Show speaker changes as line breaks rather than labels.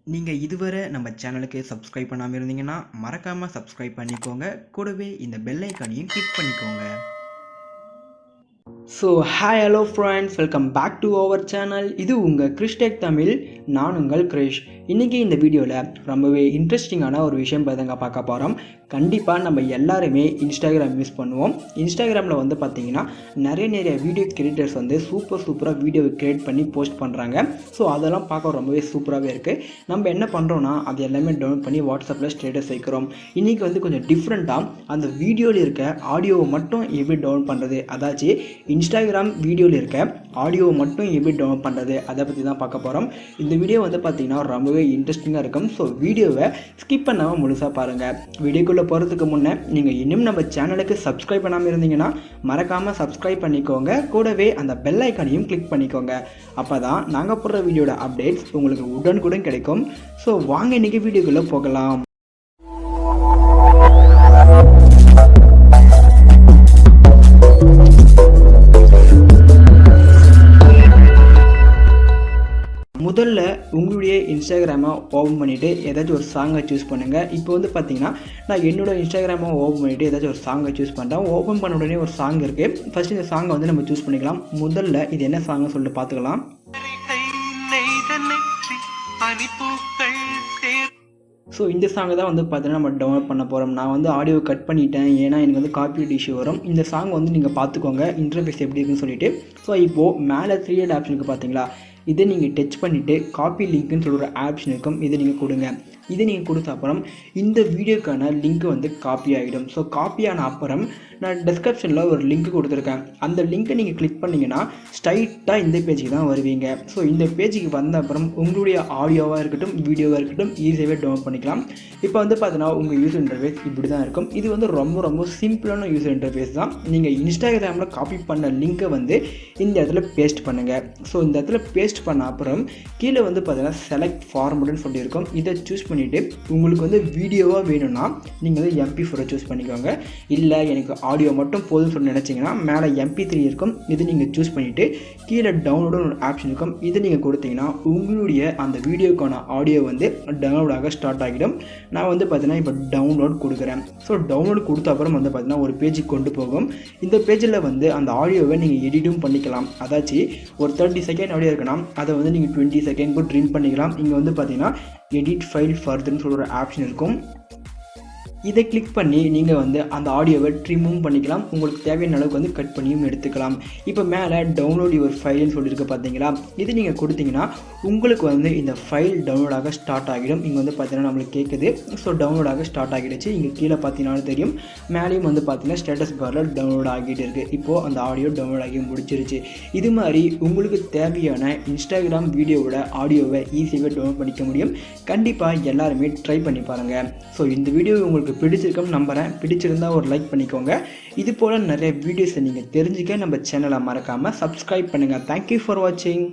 நீங்க இதுவரை நம்ம சேனலுக்கு சப்ஸ்கிரைப் பண்ணாம இருந்தீங்கன்னா மறக்காம சப்ஸ்கிரைப் பண்ணிக்கோங்க. கூடவே இந்த பெல் ஐகானையும் கிளிக் பண்ணிக்கோங்க. So hi hello friends, welcome back to our channel. இது உங்கள் கிறிஸ்டெக் தமிழ். நான் உங்கள் கிரிஷ். இன்றைக்கி இந்த வீடியோவில் ரொம்பவே இன்ட்ரெஸ்டிங்கான ஒரு விஷயம் பார்க்க போகிறோம். கண்டிப்பாக நம்ம எல்லாருமே இன்ஸ்டாகிராம் யூஸ் பண்ணுவோம். இன்ஸ்டாகிராமில் வந்து பார்த்திங்கன்னா நிறைய வீடியோ கிரியேட்டர்ஸ் வந்து சூப்பராக வீடியோ கிரியேட் பண்ணி போஸ்ட் பண்ணுறாங்க. ஸோ அதெல்லாம் பார்க்க ரொம்பவே சூப்பராகவே இருக்குது. நம்ம என்ன பண்ணுறோன்னா அது எல்லாமே டவுன்லோட் பண்ணி வாட்ஸ்அப்பில் ஸ்டேட்டஸ் வைக்கிறோம். இன்றைக்கி வந்து கொஞ்சம் டிஃப்ரெண்ட்டாக அந்த வீடியோவில் இருக்க ஆடியோவை மட்டும் எப்படி டவுன்லோட் பண்ணுறது, அதாச்சு இன்ஸ்டாகிராம் வீடியோவில் இருக்க ஆடியோவை மட்டும் எப்படி டவுன்லோட் பண்ணுறது, அதை பற்றி தான் பார்க்க போகிறோம். இந்த வீடியோ வந்து பார்த்திங்கன்னா ரொம்பவே இன்ட்ரெஸ்டிங்காக இருக்கும். ஸோ வீடியோவை ஸ்கிப் பண்ணாமல் முழுசாக பாருங்கள். வீடியோக்குள்ளே போகிறதுக்கு முன்னே நீங்கள் இன்னும் நம்ம சேனலுக்கு சப்ஸ்கிரைப் பண்ணாமல் இருந்தீங்கன்னா மறக்காமல் சப்ஸ்கிரைப் பண்ணிக்கோங்க. கூடவே அந்த பெல் ஐக்கானையும் கிளிக் பண்ணிக்கோங்க. அப்போ தான் நாங்கள் போடுற வீடியோட அப்டேட்ஸ் உங்களுக்கு உடனுக்குடன் கிடைக்கும். ஸோ வாங்க இன்றைக்கி வீடியோக்குள்ளே போகலாம். முதல்ல உங்களுடைய இன்ஸ்டாகிராமை ஓப்பன் பண்ணிவிட்டு ஏதாச்சும் ஒரு சாங்கை சூஸ் பண்ணுங்கள். இப்போ வந்து பார்த்தீங்கன்னா நான் என்னோடய இன்ஸ்டாகிராமை ஓப்பன் பண்ணிவிட்டு ஏதாச்சும் ஒரு சாங்கை சூஸ் பண்ணுறேன். ஓப்பன் பண்ண உடனே ஒரு சாங் இருக்குது. ஃபஸ்ட்டு இந்த சாங்கை வந்து நம்ம சூஸ் பண்ணிக்கலாம். முதல்ல இது என்ன சாங்னு சொல்லிட்டு பார்த்துக்கலாம். ஸோ இந்த சாங்கை தான் வந்து பார்த்தீங்கன்னா நம்ம டவுன்லோட் பண்ண போகிறோம். நான் வந்து ஆடியோ கட் பண்ணிட்டேன், ஏன்னா எனக்கு வந்து காப்பிரைட் இஷ்யூ வரும். இந்த சாங் வந்து நீங்கள் பார்த்துக்கோங்க இன்டர்ஃபேஸ் எப்படி இருக்குன்னு சொல்லிட்டு. ஸோ இப்போது மேலே 3 ஆப்ஷனுக்கு பார்த்தீங்களா, இதை நீங்கள் டச் பண்ணிவிட்டு காப்பி லிங்க்குன்னு சொல்கிற ஆப்ஷன் இருக்கும். இதை நீங்கள் கொடுங்க. இதை நீங்கள் கொடுத்த அப்புறம் இந்த வீடியோக்கான லிங்க் வந்து காப்பி ஆகிடும். ஸோ காப்பியான அப்புறம் நான் டிஸ்கிரிப்ஷனில் ஒரு லிங்க் கொடுத்துருக்கேன். அந்த லிங்க்கை நீங்கள் கிளிக் பண்ணிங்கன்னா ஸ்ட்ரைட்டாக இந்த பேஜுக்கு தான் வருவீங்க. ஸோ இந்த பேஜுக்கு வந்த அப்புறம் உங்களுடைய ஆடியோவாக இருக்கட்டும் வீடியோவாக இருக்கட்டும் ஈஸியாகவே டவுன்லோட் பண்ணிக்கலாம். இப்போ வந்து பார்த்தீங்கன்னா உங்கள் யூசர் இன்டர்ஃபேஸ் இப்படி தான் இருக்கும். இது வந்து ரொம்ப சிம்பிளான யூசர் இன்டர்ஃபேஸ் தான். நீங்கள் இன்ஸ்டாகிராமில் காப்பி பண்ண லிங்க்கை வந்து இந்த இடத்துல பேஸ்ட் பண்ணுங்கள். ஸோ இந்த இடத்துல பேஸ்ட் பண்ண அப்புறம் கீழே வந்து பார்த்தீங்கன்னா செலக்ட் ஃபார்மட்னு சொல்லியிருக்கோம். இதை சூஸ் பண்ணிவிட்டு உங்களுக்கு வந்து வீடியோவாக வேணும்னா நீங்கள் வந்து MP4 சூஸ் பண்ணிக்கோங்க. இல்லை எனக்கு ஆடியோ மட்டும் போதும்னு சொல்லி நினச்சிங்கன்னா மேலே MP3 இருக்கும். இது நீங்கள் சூஸ் பண்ணிவிட்டு கீழே டவுன்லோடுன்னு ஒரு ஆப்ஷன் இருக்கும். இதை நீங்கள் கொடுத்தீங்கன்னா உங்களுடைய அந்த வீடியோக்கான ஆடியோ வந்து டவுன்லோட் ஆக ஸ்டார்ட் ஆகிடும். நான் வந்து பார்த்தீங்கன்னா இப்போ டவுன்லோட் கொடுக்குறேன். ஸோ டவுன்லோட் கொடுத்த அப்புறம் வந்து பார்த்தீங்கன்னா ஒரு பேஜுக்கு கொண்டு போகும். இந்த பேஜில் வந்து அந்த ஆடியோவை நீங்கள் எடிட்டும் பண்ணிக்கலாம். அதாச்சு ஒரு 30 செகண்ட் ஆடியோ இருக்குன்னா அதை வந்து நீங்கள் 20 செகண்ட் ட்ரிம் பண்ணிக்கலாம். இங்கே வந்து பார்த்தீங்கன்னா எடிட் ஃபைல் ஃபர்தர்னு சொல்கிற ஆப்ஷன் இருக்கும். இதை கிளிக் பண்ணி நீங்கள் வந்து அந்த ஆடியோவை ட்ரிம்மும் பண்ணிக்கலாம். உங்களுக்கு தேவையான அளவுக்கு வந்து கட் பண்ணியும் எடுத்துக்கலாம். இப்போ மேலே டவுன்லோட் யுவர் ஃபைல்னு சொல்லியிருக்க பார்த்தீங்களா, இது நீங்கள் கொடுத்தீங்கன்னா உங்களுக்கு வந்து இந்த ஃபைல் டவுன்லோட் ஆக ஸ்டார்ட் ஆகிடும். இங்கே வந்து பார்த்தீங்கன்னா நம்மளுக்கு கேட்குது. ஸோ டவுன்லோட் ஆக ஸ்டார்ட் ஆகிடுச்சு. இங்கே கீழே பார்த்தீங்கன்னாலும் தெரியும். மேலேயும் வந்து பார்த்தீங்கன்னா ஸ்டேட்டஸ் பாரில் டவுன்லோட் ஆகிட்டு இருக்குது. இப்போது அந்த ஆடியோ டவுன்லோட் ஆகி முடிச்சிருச்சு. இது மாதிரி உங்களுக்கு தேவையான இன்ஸ்டாகிராம் வீடியோவோட ஆடியோவை ஈஸியாகவே டவுன்லோட் பண்ணிக்க முடியும். கண்டிப்பாக எல்லாருமே ட்ரை பண்ணி பாருங்கள். ஸோ இந்த வீடியோ உங்களுக்கு பிடிச்சிருக்கும் நம்புறேன். பிடிச்சிருந்தா ஒரு லைக் பண்ணிக்கோங்க. இது போல் நிறைய வீடியோஸை நீங்கள் தெரிஞ்சுக்க நம்ம சேனலை மறக்காமல் சப்ஸ்கிரைப் பண்ணுங்கள். தேங்க்யூ ஃபார் வாட்சிங்.